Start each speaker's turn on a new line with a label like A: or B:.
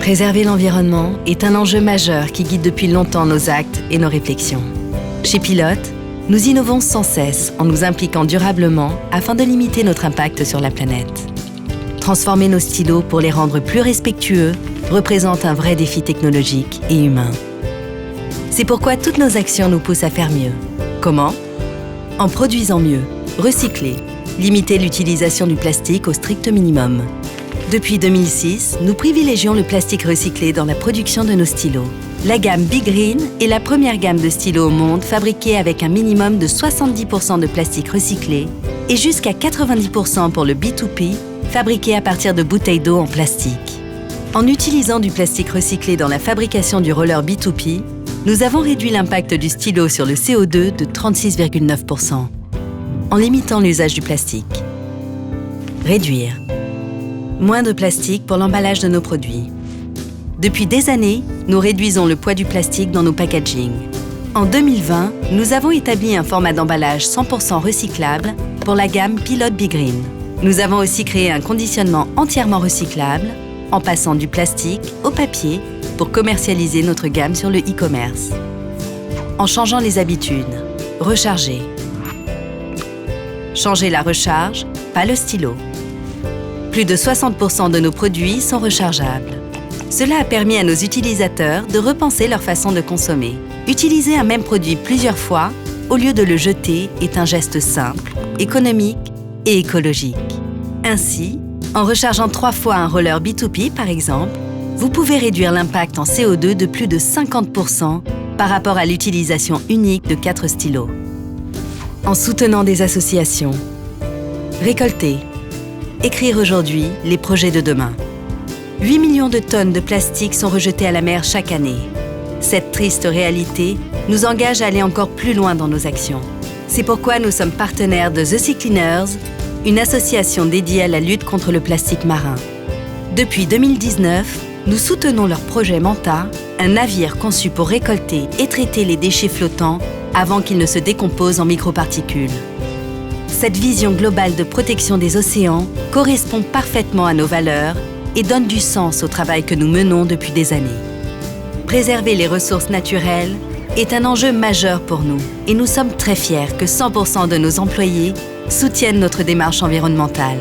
A: Préserver l'environnement est un enjeu majeur qui guide depuis longtemps nos actes et nos réflexions. Chez Pilote, nous innovons sans cesse en nous impliquant durablement afin de limiter notre impact sur la planète. Transformer nos stylos pour les rendre plus respectueux représente un vrai défi technologique et humain. C'est pourquoi toutes nos actions nous poussent à faire mieux. Comment ? En produisant mieux, recycler, limiter l'utilisation du plastique au strict minimum. Depuis 2006, nous privilégions le plastique recyclé dans la production de nos stylos. La gamme Big Green est la première gamme de stylos au monde fabriquée avec un minimum de 70% de plastique recyclé et jusqu'à 90% pour le B2P, fabriqué à partir de bouteilles d'eau en plastique. En utilisant du plastique recyclé dans la fabrication du roller B2P, nous avons réduit l'impact du stylo sur le CO2 de 36,9%, en limitant l'usage du plastique. Réduire. Moins de plastique pour l'emballage de nos produits. Depuis des années, nous réduisons le poids du plastique dans nos packaging. En 2020, nous avons établi un format d'emballage 100% recyclable pour la gamme Pilote Big Green. Nous avons aussi créé un conditionnement entièrement recyclable en passant du plastique au papier pour commercialiser notre gamme sur le e-commerce. En changeant les habitudes, recharger. Changer la recharge, pas le stylo. Plus de 60% de nos produits sont rechargeables. Cela a permis à nos utilisateurs de repenser leur façon de consommer. Utiliser un même produit plusieurs fois, au lieu de le jeter, est un geste simple, économique et écologique. Ainsi, en rechargeant 3 fois un roller B2P par exemple, vous pouvez réduire l'impact en CO2 de plus de 50% par rapport à l'utilisation unique de 4 stylos. En soutenant des associations, récolter, écrire aujourd'hui les projets de demain. 8 millions de tonnes de plastique sont rejetées à la mer chaque année. Cette triste réalité nous engage à aller encore plus loin dans nos actions. C'est pourquoi nous sommes partenaires de The Sea Cleaners, une association dédiée à la lutte contre le plastique marin. Depuis 2019, nous soutenons leur projet Manta, un navire conçu pour récolter et traiter les déchets flottants avant qu'ils ne se décomposent en microparticules. Cette vision globale de protection des océans correspond parfaitement à nos valeurs et donne du sens au travail que nous menons depuis des années. Préserver les ressources naturelles est un enjeu majeur pour nous et nous sommes très fiers que 100% de nos employés soutiennent notre démarche environnementale.